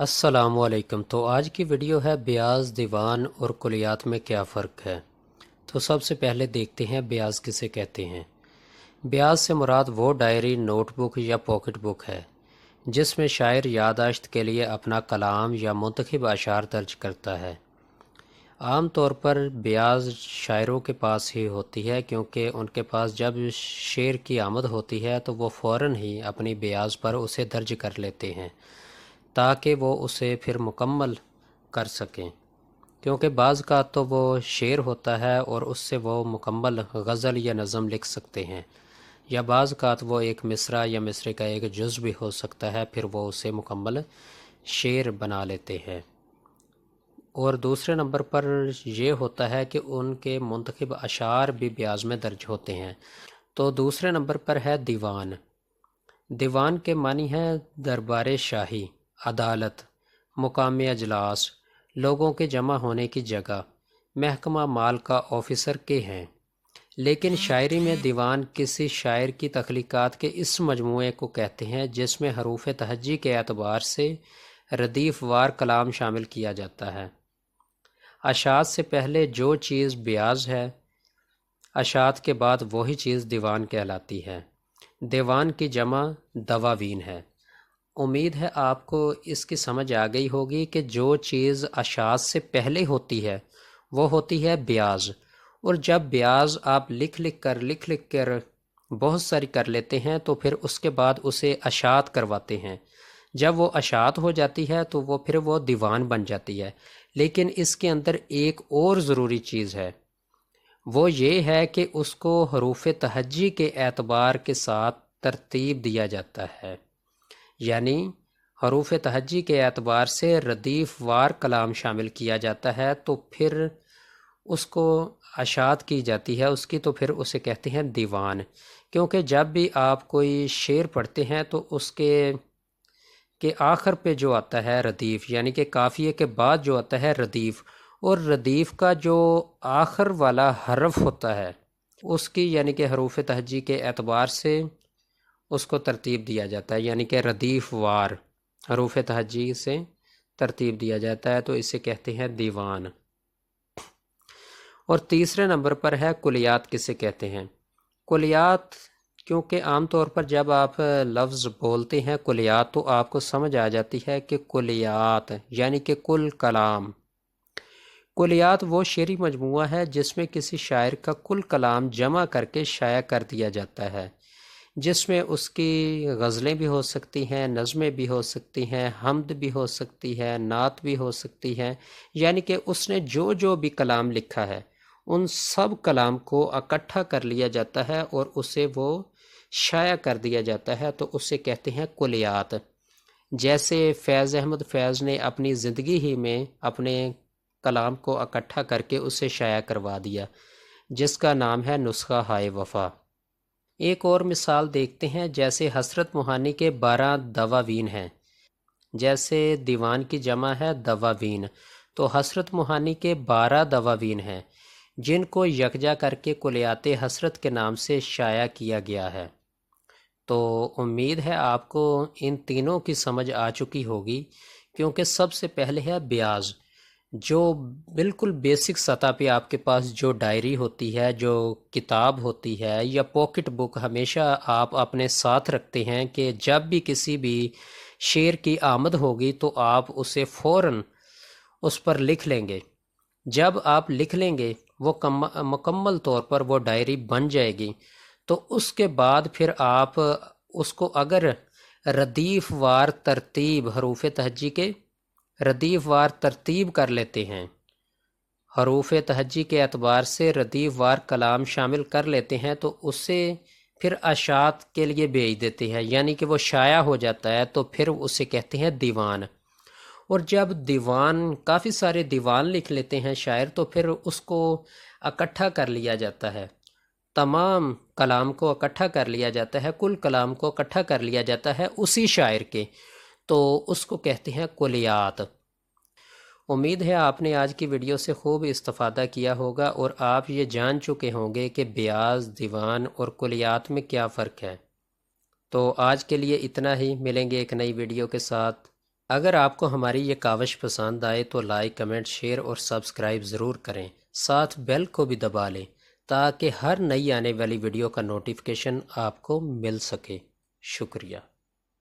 السلام علیکم۔ تو آج کی ویڈیو ہے بیاض، دیوان اور کلیات میں کیا فرق ہے۔ تو سب سے پہلے دیکھتے ہیں بیاض کسے کہتے ہیں۔ بیاض سے مراد وہ ڈائری، نوٹ بک یا پاکٹ بک ہے جس میں شاعر یادداشت کے لیے اپنا کلام یا منتخب اشعار درج کرتا ہے۔ عام طور پر بیاض شاعروں کے پاس ہی ہوتی ہے، کیونکہ ان کے پاس جب شعر کی آمد ہوتی ہے تو وہ فوراً ہی اپنی بیاض پر اسے درج کر لیتے ہیں تاکہ وہ اسے پھر مکمل کر سکیں، کیونکہ بعض کا تو وہ شعر ہوتا ہے اور اس سے وہ مکمل غزل یا نظم لکھ سکتے ہیں، یا بعض کا وہ ایک مصرع یا مصرے کا ایک جز بھی ہو سکتا ہے، پھر وہ اسے مکمل شعر بنا لیتے ہیں۔ اور دوسرے نمبر پر یہ ہوتا ہے کہ ان کے منتخب اشعار بھی بیاض میں درج ہوتے ہیں۔ تو دوسرے نمبر پر ہے دیوان۔ دیوان کے معنی ہے دربار شاہی، عدالت، مقام اجلاس، لوگوں کے جمع ہونے کی جگہ، محکمہ مال کا آفیسر کے ہیں۔ لیکن شاعری میں دیوان کسی شاعر کی تخلیقات کے اس مجموعے کو کہتے ہیں جس میں حروف تہجی کے اعتبار سے ردیف وار کلام شامل کیا جاتا ہے۔ اشاعت سے پہلے جو چیز بیاض ہے، اشاعت کے بعد وہی چیز دیوان کہلاتی ہے۔ دیوان کی جمع دواوین ہے۔ امید ہے آپ کو اس کی سمجھ آ گئی ہوگی کہ جو چیز اشاعت سے پہلے ہوتی ہے وہ ہوتی ہے بیاض، اور جب بیاض آپ لکھ لکھ کر بہت ساری کر لیتے ہیں تو پھر اس کے بعد اسے اشاعت کرواتے ہیں۔ جب وہ اشاعت ہو جاتی ہے تو پھر وہ دیوان بن جاتی ہے۔ لیکن اس کے اندر ایک اور ضروری چیز ہے، وہ یہ ہے کہ اس کو حروف تہجی کے اعتبار کے ساتھ ترتیب دیا جاتا ہے، یعنی حروف تہجی کے اعتبار سے ردیف وار کلام شامل کیا جاتا ہے، تو پھر اس کو اشاعت کی جاتی ہے اس کی، تو پھر اسے کہتے ہیں دیوان۔ کیونکہ جب بھی آپ کوئی شعر پڑھتے ہیں تو اس کے آخر پہ جو آتا ہے ردیف، یعنی کہ قافیے کے بعد جو آتا ہے ردیف، اور ردیف کا جو آخر والا حرف ہوتا ہے اس کی، یعنی کہ حروف تہجی کے اعتبار سے اس کو ترتیب دیا جاتا ہے، یعنی کہ ردیف وار حروف تہجی سے ترتیب دیا جاتا ہے، تو اسے کہتے ہیں دیوان۔ اور تیسرے نمبر پر ہے کلیات کسے کہتے ہیں۔ کلیات، کیونکہ عام طور پر جب آپ لفظ بولتے ہیں کلیات تو آپ کو سمجھ آ جاتی ہے کہ کلیات یعنی کہ کل کلام۔ کلیات وہ شعری مجموعہ ہے جس میں کسی شاعر کا کل کلام جمع کر کے شائع کر دیا جاتا ہے، جس میں اس کی غزلیں بھی ہو سکتی ہیں، نظمیں بھی ہو سکتی ہیں، حمد بھی ہو سکتی ہے، نعت بھی ہو سکتی ہے، یعنی کہ اس نے جو جو بھی کلام لکھا ہے ان سب کلام کو اکٹھا کر لیا جاتا ہے اور اسے وہ شائع کر دیا جاتا ہے، تو اسے کہتے ہیں کلیات۔ جیسے فیض احمد فیض نے اپنی زندگی ہی میں اپنے کلام کو اکٹھا کر کے اسے شائع کروا دیا، جس کا نام ہے نسخہ ہائے وفا۔ ایک اور مثال دیکھتے ہیں، جیسے حسرت موہانی کے 12 دواوین ہیں۔ جیسے دیوان کی جمع ہے دواوین، تو حسرت موہانی کے 12 دواوین ہیں جن کو یکجا کر کے کلیات حسرت کے نام سے شائع کیا گیا ہے۔ تو امید ہے آپ کو ان تینوں کی سمجھ آ چکی ہوگی، کیونکہ سب سے پہلے ہے بیاض، جو بالکل بیسک سطح پہ آپ کے پاس جو ڈائری ہوتی ہے، جو کتاب ہوتی ہے یا پاکٹ بک ہمیشہ آپ اپنے ساتھ رکھتے ہیں کہ جب بھی کسی بھی شعر کی آمد ہوگی تو آپ اسے فوراً اس پر لکھ لیں گے۔ جب آپ لکھ لیں گے وہ مکمل طور پر وہ ڈائری بن جائے گی، تو اس کے بعد پھر آپ اس کو اگر ردیف وار ترتیب حروف تہجی کے ردیف وار ترتیب کر لیتے ہیں، حروف تہجی کے اعتبار سے ردیف وار کلام شامل کر لیتے ہیں، تو اسے پھر اشاعت کے لیے بھیج دیتے ہیں، یعنی کہ وہ شائع ہو جاتا ہے، تو پھر اسے کہتے ہیں دیوان۔ اور جب دیوان، کافی سارے دیوان لکھ لیتے ہیں شاعر، تو پھر اس کو اکٹھا کر لیا جاتا ہے، تمام کلام کو اکٹھا کر لیا جاتا ہے، کل کلام کو اکٹھا کر لیا جاتا ہے اسی شاعر کے، تو اس کو کہتے ہیں کلیات۔ امید ہے آپ نے آج کی ویڈیو سے خوب استفادہ کیا ہوگا اور آپ یہ جان چکے ہوں گے کہ بیاض، دیوان اور کلیات میں کیا فرق ہے۔ تو آج کے لیے اتنا ہی، ملیں گے ایک نئی ویڈیو کے ساتھ۔ اگر آپ کو ہماری یہ کاوش پسند آئے تو لائک، کمنٹ، شیئر اور سبسکرائب ضرور کریں، ساتھ بیل کو بھی دبا لیں تاکہ ہر نئی آنے والی ویڈیو کا نوٹیفیکیشن آپ کو مل سکے۔ شکریہ۔